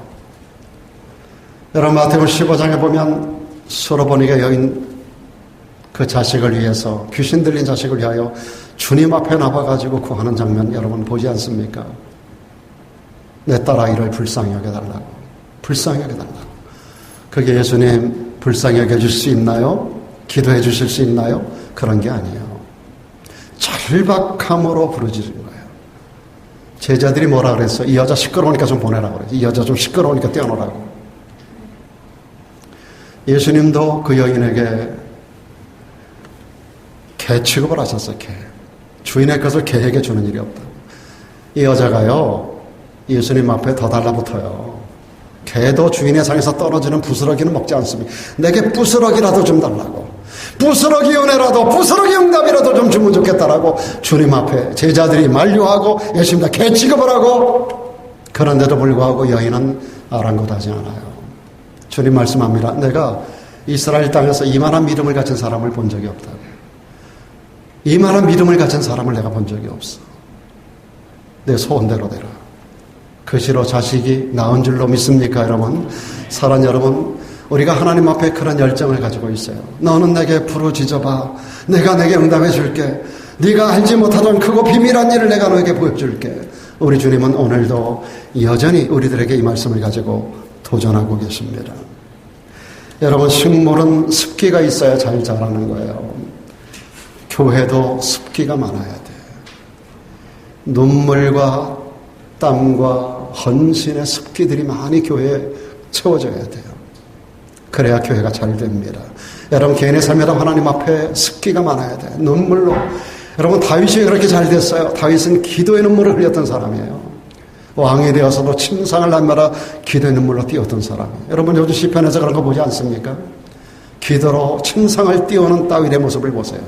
여러분, 마태복음 15장에 보면 수로보니가 여인 그 자식을 위해서, 귀신 들린 자식을 위하여 주님 앞에 나와가지고 구하는 장면 여러분 보지 않습니까? 내 딸 아이를 불쌍히 여겨달라고. 불쌍히 여겨달라고. 그게 예수님 불쌍히 여겨줄 수 있나요? 기도해 주실 수 있나요? 그런 게 아니에요. 절박함으로 부르짖은 거예요. 제자들이 뭐라 그랬어? 이 여자 시끄러우니까 좀 보내라고 그랬어. 이 여자 좀 시끄러우니까 떼어놓으라고. 예수님도 그 여인에게 개 취급을 하셨어요. 개. 주인의 것을 개에게 주는 일이 없다. 이 여자가요, 예수님 앞에 더 달라붙어요. 개도 주인의 상에서 떨어지는 부스러기는 먹지 않습니다. 내게 부스러기라도 좀 달라고. 부스러기 은혜라도, 부스러기 응답이라도 좀 주면 좋겠다라고 주님 앞에 제자들이 만류하고 예수님도 개 취급을 하고, 그런데도 불구하고 여인은 아랑곳하지 않아요. 주님 말씀합니다. 내가 이스라엘 땅에서 이만한 믿음을 가진 사람을 본 적이 없다. 이만한 믿음을 가진 사람을 내가 본 적이 없어. 내 소원대로 되라. 그 시로 자식이 낳은 줄로 믿습니까, 여러분? 사랑 여러분, 우리가 하나님 앞에 그런 열정을 가지고 있어요. 너는 내게 부르짖어봐. 내가 내게 응답해 줄게. 네가 알지 못하던 크고 비밀한 일을 내가 너에게 보여줄게. 우리 주님은 오늘도 여전히 우리들에게 이 말씀을 가지고 도전하고 계십니다. 여러분, 식물은 습기가 있어야 잘 자라는 거예요. 교회도 습기가 많아야 돼요. 눈물과 땀과 헌신의 습기들이 많이 교회에 채워져야 돼요. 그래야 교회가 잘 됩니다. 여러분, 개인의 삶에도 하나님 앞에 습기가 많아야 돼요. 눈물로. 여러분, 다윗이 그렇게 잘 됐어요. 다윗은 기도의 눈물을 흘렸던 사람이에요. 왕이 되어서도 침상을 날마다 기도의 눈물로 띄웠던 사람이에요. 여러분, 요즘 시편에서 그런 거 보지 않습니까? 기도로 침상을 띄우는 다윗의 모습을 보세요.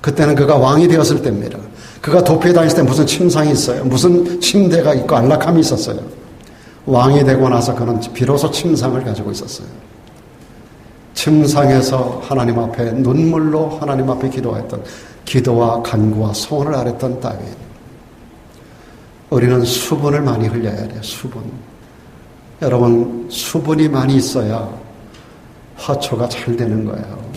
그때는 그가 왕이 되었을 때입니다. 그가 도피에 다녔을 때 무슨 침상이 있어요? 무슨 침대가 있고 안락함이 있었어요? 왕이 되고 나서 그는 비로소 침상을 가지고 있었어요. 침상에서 하나님 앞에 눈물로 하나님 앞에 기도했던, 기도와 간구와 소원을 아랬던 다윗. 우리는 수분을 많이 흘려야 돼요. 수분. 여러분, 수분이 많이 있어야 화초가 잘 되는 거예요.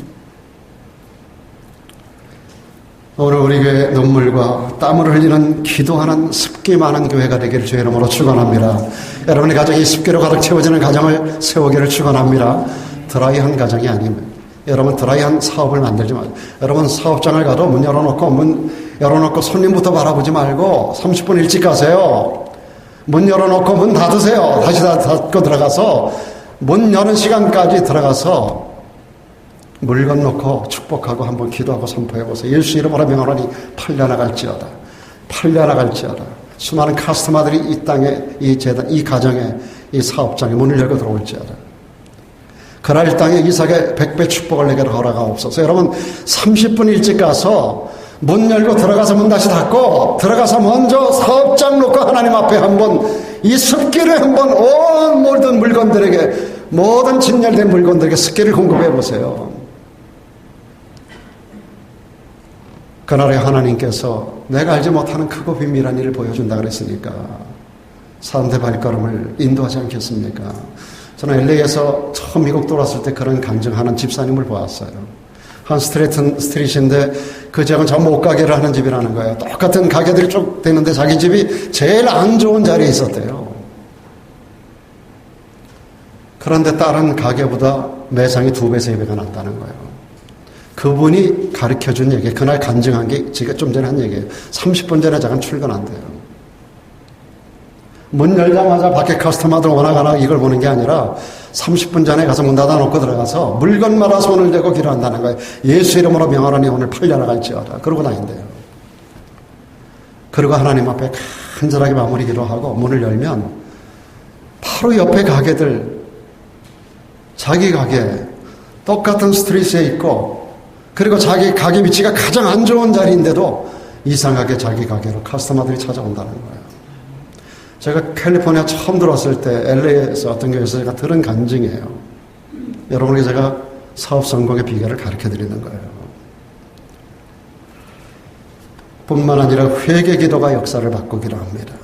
오늘 우리 교회 눈물과 땀을 흘리는 기도하는 습기 많은 교회가 되기를 주의 이름으로 축원합니다. 여러분의 가정이 습기로 가득 채워지는 가정을 세우기를 축원합니다. 드라이한 가정이 아닙니다. 여러분, 드라이한 사업을 만들지 마세요. 여러분, 사업장을 가도 문 열어놓고 손님부터 바라보지 말고 30분 일찍 가세요. 문 열어놓고 문 닫으세요. 다시 닫고 들어가서 문 여는 시간까지 들어가서 물건 놓고 축복하고 한번 기도하고 선포해보세요. 예수 이름으로 명하노니 팔려나갈지어다. 팔려나갈지어다. 수많은 카스터마들이 이 땅에, 이 재단, 이 가정에, 이 사업장에 문을 열고 들어올지어다. 그날 땅에 이삭의 100배 축복을 내게 허락하옵소서. 여러분, 30분 일찍 가서 문 열고 들어가서 문 다시 닫고 들어가서 먼저 사업장 놓고 하나님 앞에 한번 이 습기를 한번 온 모든 물건들에게, 모든 진열된 물건들에게 습기를 공급해 보세요. 그날에 하나님께서 내가 알지 못하는 크고 비밀한 일을 보여준다 그랬으니까 사람들 발걸음을 인도하지 않겠습니까? 저는 LA에서 처음 미국 돌아왔을 때 그런 간증하는 집사님을 보았어요. 한 스트릿인데 그 지역은 전부 옷가게를 하는 집이라는 거예요. 똑같은 가게들이 쭉 되는데 자기 집이 제일 안 좋은 자리에 있었대요. 그런데 다른 가게보다 매상이 2배, 3배가 났다는 거예요. 그분이 가르쳐준 얘기, 그날 간증한 게 제가 좀 전에 한 얘기예요. 30분 전에 잠깐 출근한대요. 문 열자마자 밖에 커스터머들 오나 가나 이걸 보는 게 아니라 30분 전에 가서 문 닫아놓고 들어가서 물건마다 손을 대고 기도한다는 거예요. 예수 이름으로 명하노니 오늘 팔려나갈지어다. 그러고 다닌대요. 그리고 하나님 앞에 간절하게 마무리 기도하고 문을 열면 바로 옆에 가게들, 자기 가게 똑같은 스트리트에 있고, 그리고 자기 가게 위치가 가장 안 좋은 자리인데도 이상하게 자기 가게로 커스터머들이 찾아온다는 거예요. 제가 캘리포니아 처음 들어왔을 때 LA에서 어떤 교회에서 제가 들은 간증이에요. 여러분에게 제가 사업 성공의 비결을 가르쳐 드리는 거예요. 뿐만 아니라 회개 기도가 역사를 바꾸기로 합니다.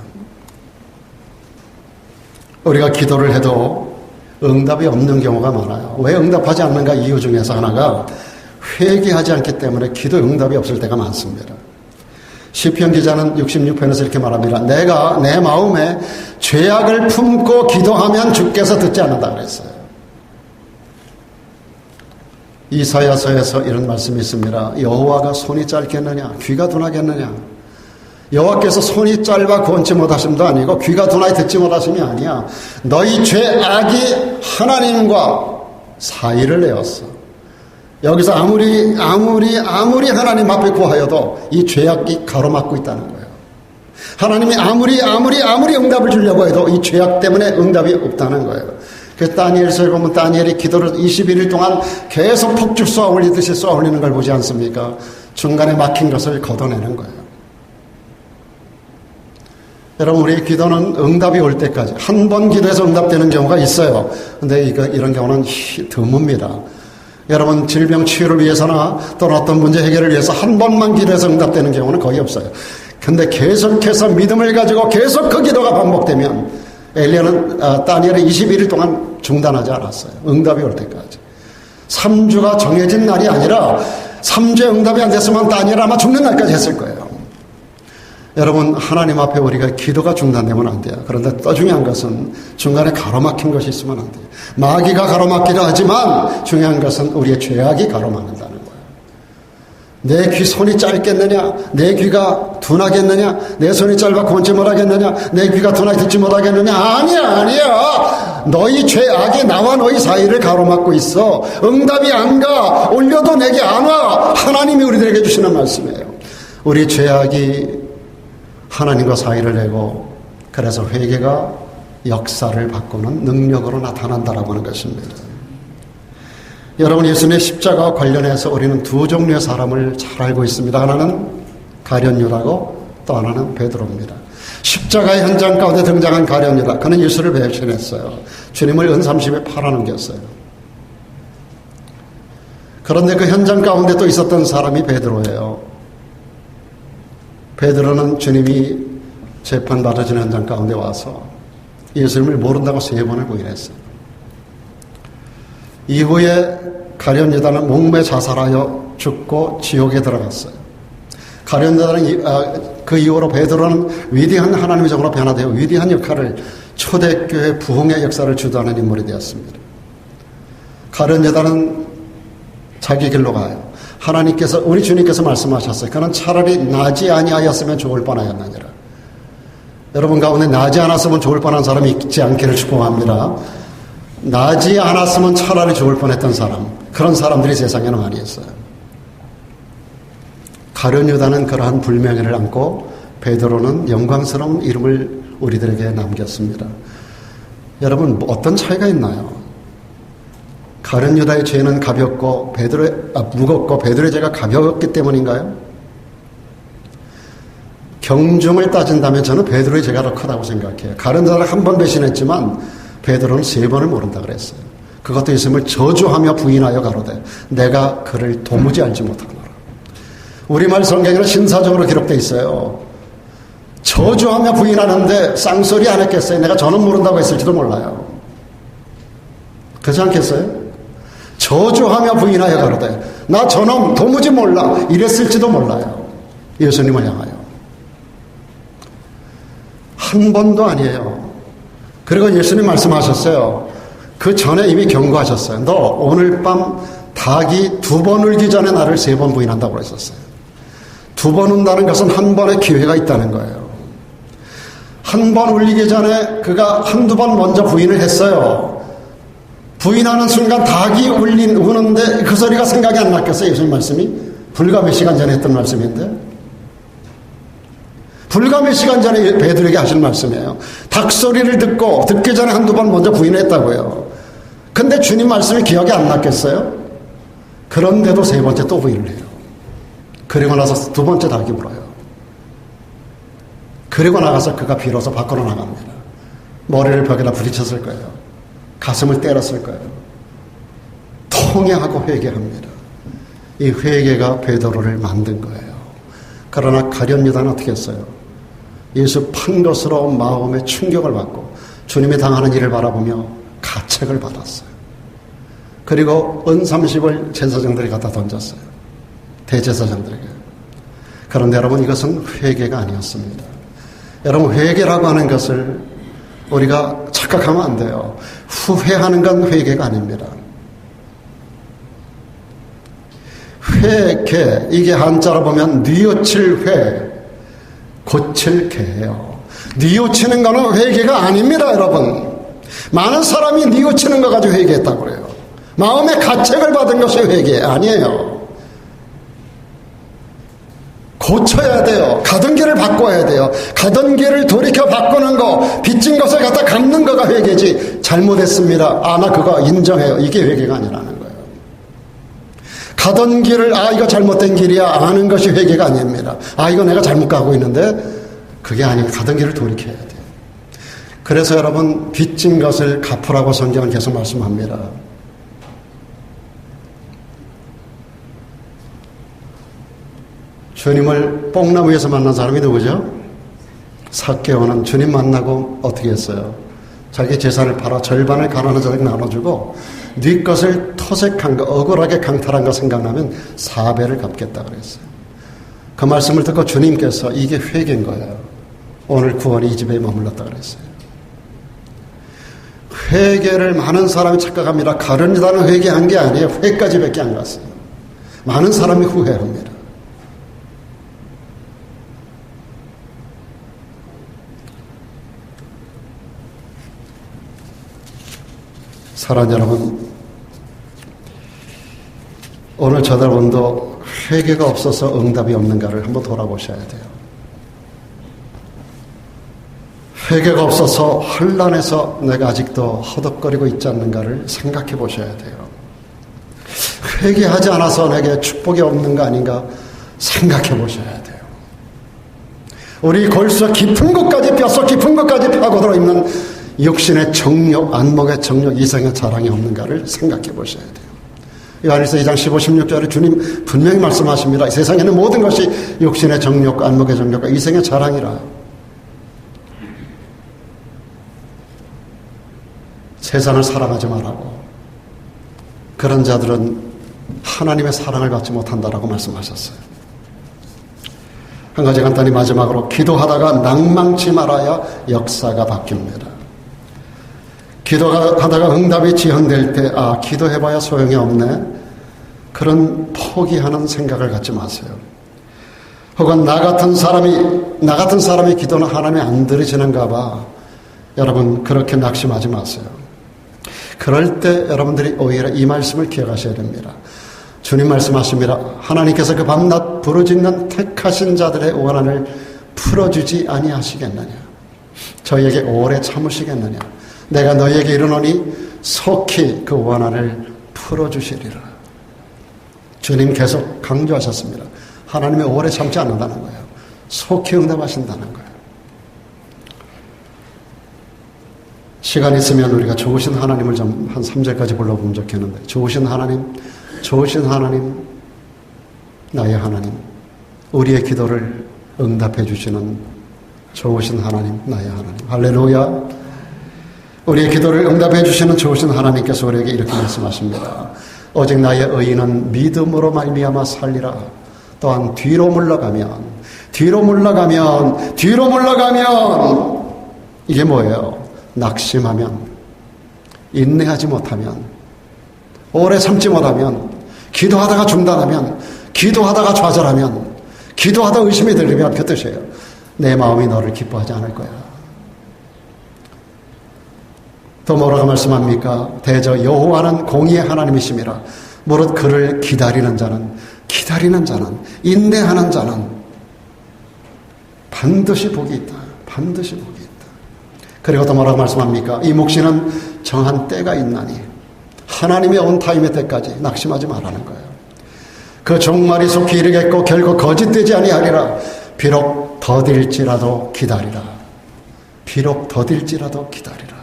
우리가 기도를 해도 응답이 없는 경우가 많아요. 왜 응답하지 않는가 이유 중에서 하나가 회개하지 않기 때문에 기도 응답이 없을 때가 많습니다. 시편 기자는 66편에서 이렇게 말합니다. 내가 내 마음에 죄악을 품고 기도하면 주께서 듣지 않는다 그랬어요. 이사야서에서 이런 말씀이 있습니다. 여호와가 손이 짧겠느냐 귀가 둔하겠느냐. 여호와께서 손이 짧아 구원치 못하심도 아니고 귀가 둔하여 듣지 못하심이 아니야. 너희 죄악이 하나님과 사이를 내었어. 여기서 아무리 하나님 앞에 구하여도 이 죄악이 가로막고 있다는 거예요. 하나님이 아무리 응답을 주려고 해도 이 죄악 때문에 응답이 없다는 거예요. 그래서 다니엘서에 보면 다니엘이 기도를 21일 동안 계속 폭죽 쏘아 올리듯이 쏘아 올리는 걸 보지 않습니까? 중간에 막힌 것을 걷어내는 거예요. 여러분, 우리의 기도는 응답이 올 때까지 한 번 기도해서 응답되는 경우가 있어요. 근데 이런 경우는 드뭅니다. 여러분, 질병 치유를 위해서나 또는 어떤 문제 해결을 위해서 한 번만 기도해서 응답되는 경우는 거의 없어요. 근데 계속해서 믿음을 가지고 계속 그 기도가 반복되면 다니엘은 21일 동안 중단하지 않았어요. 응답이 올 때까지. 3주가 정해진 날이 아니라 3주에 응답이 안 됐으면 다니엘 아마 죽는 날까지 했을 거예요. 여러분, 하나님 앞에 우리가 기도가 중단되면 안 돼요. 그런데 더 중요한 것은 중간에 가로막힌 것이 있으면 안 돼요. 마귀가 가로막기도 하지만 중요한 것은 우리의 죄악이 가로막는다는 거예요. 내 귀 손이 짧겠느냐? 내 귀가 둔하겠느냐? 내 손이 짧아 구원치 못하겠느냐? 내 귀가 둔하게 듣지 못하겠느냐? 아니야. 너희 죄악이 나와 너희 사이를 가로막고 있어. 응답이 안 가. 올려도 내게 안 와. 하나님이 우리들에게 주시는 말씀이에요. 우리 죄악이 하나님과 사이를 내고, 그래서 회개가 역사를 바꾸는 능력으로 나타난다라고 하는 것입니다. 여러분, 예수님의 십자가와 관련해서 우리는 두 종류의 사람을 잘 알고 있습니다. 하나는 가룟유다고 또 하나는 베드로입니다. 십자가의 현장 가운데 등장한 가룟유다, 그는 예수를 배신했어요. 주님을 은삼십에 팔아넘겼어요. 그런데 그 현장 가운데 또 있었던 사람이 베드로예요. 베드로는 주님이 재판받아지는 현장 가운데 와서 예수님을 모른다고 3번을 부인했어요. 이후에 가룟유다는 목매 자살하여 죽고 지옥에 들어갔어요. 가룟유다는 그 이후로 베드로는 위대한 하나님의 종으로 변화되어 위대한 역할을, 초대교회 부흥의 역사를 주도하는 인물이 되었습니다. 가룟유다는 자기 길로 가요. 하나님께서, 우리 주님께서 말씀하셨어요. 그는 차라리 나지 아니하였으면 좋을 뻔하였느니라. 여러분 가운데 나지 않았으면 좋을 뻔한 사람이 있지 않기를 축복합니다. 나지 않았으면 차라리 좋을 뻔했던 사람, 그런 사람들이 세상에는 많이 있어요. 가룟유다는 그러한 불명예를 안고 베드로는 영광스러운 이름을 우리들에게 남겼습니다. 여러분, 어떤 차이가 있나요? 가룟유다의 죄는 가볍고 무겁고 베드로의 죄가 가벼웠기 때문인가요? 경중을 따진다면 저는 베드로의 죄가 더 크다고 생각해요. 가룟유다를 한 번 배신했지만 베드로는 3번을 모른다 그랬어요. 그것도 예수님을 저주하며 부인하여 가로되 내가 그를 도무지 알지 못하노라. 우리말 성경에는 신사적으로 기록되어 있어요. 저주하며 부인하는데 쌍소리 안 했겠어요? 내가 저는 모른다고 했을지도 몰라요. 그렇지 않겠어요? 저주하며 부인하여 가로되 나 저놈 도무지 몰라 이랬을지도 몰라요. 예수님을 향하여 한 번도 아니에요. 그리고 예수님 말씀하셨어요. 그 전에 이미 경고하셨어요. 너 오늘 밤 닭이 2번 울기 전에 나를 3번 부인한다고 그랬었어요. 2번 운다는 것은 한 번의 기회가 있다는 거예요. 한 번 울리기 전에 그가 한두 번 먼저 부인을 했어요. 부인하는 순간 닭이 우는데 그 소리가 생각이 안 났겠어요. 예수님 말씀이 불과 몇 시간 전에 했던 말씀인데, 불과 몇 시간 전에 베드로에게 하신 말씀이에요. 닭 소리를 듣기 전에 한두 번 먼저 부인했다고요. 근데 주님 말씀이 기억이 안 났겠어요? 그런데도 세 번째 또 부인을 해요. 그리고 나서 두 번째 닭이 울어요. 그리고 나가서 그가 비로소 밖으로 나갑니다. 머리를 벽에다 부딪혔을 거예요. 가슴을 때렸을 거예요. 통회하고 회개합니다. 이 회개가 베드로를 만든 거예요. 그러나 가룟 유다는 어떻게 했어요? 예수 판 것으로 마음의 충격을 받고 주님이 당하는 일을 바라보며 가책을 받았어요. 그리고 은 30을 제사장들이 갖다 던졌어요. 대제사장들에게. 그런데 여러분, 이것은 회개가 아니었습니다. 여러분, 회개라고 하는 것을 우리가 착각하면 안 돼요. 후회하는 건 회개가 아닙니다. 회개, 이게 한자로 보면 뉘우칠 회, 고칠 개예요. 뉘우치는 거는 회개가 아닙니다, 여러분. 많은 사람이 뉘우치는 거 가지고 회개했다고 그래요. 마음의 가책을 받은 것이 회개 아니에요. 고쳐야 돼요. 가던 길을 바꿔야 돼요. 가던 길을 돌이켜 바꾸는 거, 빚진 것을 갖다 갚는 거가 회개지. 잘못했습니다. 나 그거 인정해요. 이게 회개가 아니라는 거예요. 가던 길을 이거 잘못된 길이야 아는 것이 회개가 아닙니다. 이거 내가 잘못 가고 있는데, 그게 아니고 가던 길을 돌이켜야 돼요. 그래서 여러분, 빚진 것을 갚으라고 성경은 계속 말씀합니다. 주님을 뽕나무에서 만난 사람이 누구죠? 삭개오는 주님 만나고 어떻게 했어요? 자기 재산을 팔아 절반을 가난한 자에게 나눠주고 네 것을 토색한 거, 억울하게 강탈한 거 생각나면 4배를 갚겠다 그랬어요. 그 말씀을 듣고 주님께서 이게 회개인 거예요. 오늘 구원이 이 집에 머물렀다 그랬어요. 회개를 많은 사람이 착각합니다. 가룟유다는 회개한 게 아니에요. 회까지밖에 안 갔어요. 많은 사람이 후회합니다. 사랑하는 여러분, 오늘 저들분도 회개가 없어서 응답이 없는가를 한번 돌아보셔야 돼요. 회개가 없어서 혼란해서 내가 아직도 허덕거리고 있지 않는가를 생각해 보셔야 돼요. 회개하지 않아서 내게 축복이 없는 거 아닌가 생각해 보셔야 돼요. 우리 골수 깊은 곳까지, 뼛속 깊은 곳까지 파고들어 있는 육신의 정욕, 안목의 정욕, 이생의 자랑이 없는가를 생각해 보셔야 돼요. 요한일서 2장 15, 16절에 주님 분명히 말씀하십니다. 이 세상에는 모든 것이 육신의 정욕, 안목의 정욕과 이생의 자랑이라. 세상을 사랑하지 말라고. 그런 자들은 하나님의 사랑을 받지 못한다라고 말씀하셨어요. 한 가지 간단히 마지막으로, 기도하다가 낭망치 말아야 역사가 바뀝니다. 기도하다가 응답이 지연될 때 기도해봐야 소용이 없네, 그런 포기하는 생각을 갖지 마세요. 혹은 나 같은 사람이 기도는 하나님이 안 들으시는가 봐, 여러분 그렇게 낙심하지 마세요. 그럴 때 여러분들이 오히려 이 말씀을 기억하셔야 됩니다. 주님 말씀하십니다. 하나님께서 그 밤낮 부르짖는 택하신 자들의 원한을 풀어주지 아니하시겠느냐, 저희에게 오래 참으시겠느냐, 내가 너희에게 이르노니 속히 그 원한을 풀어주시리라. 주님 계속 강조하셨습니다. 하나님이 오래 참지 않는다는 거예요. 속히 응답하신다는 거예요. 시간 있으면 우리가 좋으신 하나님을 좀 한 3절까지 불러보면 좋겠는데, 좋으신 하나님, 나의 하나님, 우리의 기도를 응답해 주시는 좋으신 하나님, 나의 하나님. 할렐루야. 우리의 기도를 응답해 주시는 좋으신 하나님께서 우리에게 이렇게 말씀하십니다. 오직 나의 의인은 믿음으로 말미암아 살리라. 또한 뒤로 물러가면 이게 뭐예요? 낙심하면, 인내하지 못하면, 오래 참지 못하면, 기도하다가 중단하면, 기도하다가 좌절하면, 기도하다 의심이 들리면 그 뜻이에요. 내 마음이 너를 기뻐하지 않을 거야. 또 뭐라고 말씀합니까? 대저 여호와는 공의의 하나님이심이라. 무릇 그를 기다리는 자는 인내하는 자는 반드시 복이 있다. 반드시 복이 있다. 그리고 또 뭐라고 말씀합니까? 이 묵시는 정한 때가 있나니 하나님의 온 타임의 때까지 낙심하지 말라는 거예요. 그 종말이 속히 이르겠고 결국 거짓되지 아니하리라. 비록 더딜지라도 기다리라. 비록 더딜지라도 기다리라.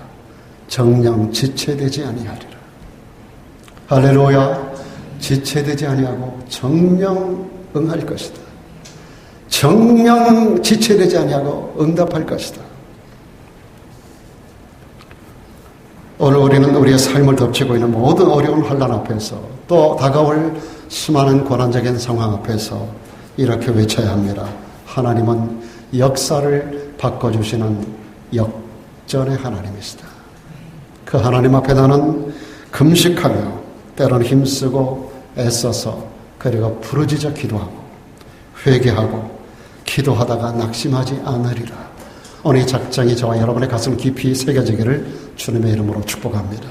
정녕 지체되지 아니하리라. 할렐루야. 지체되지 아니하고 정녕 응할 것이다. 정녕 지체되지 아니하고 응답할 것이다. 오늘 우리는 우리의 삶을 덮치고 있는 모든 어려운 환난 앞에서 또 다가올 수많은 고난적인 상황 앞에서 이렇게 외쳐야 합니다. 하나님은 역사를 바꿔주시는 역전의 하나님이시다. 그 하나님 앞에 나는 금식하며 때로는 힘쓰고 애써서 그리고 부르짖어 기도하고 회개하고 기도하다가 낙심하지 않으리라. 오늘 이 작정이 저와 여러분의 가슴 깊이 새겨지기를 주님의 이름으로 축복합니다.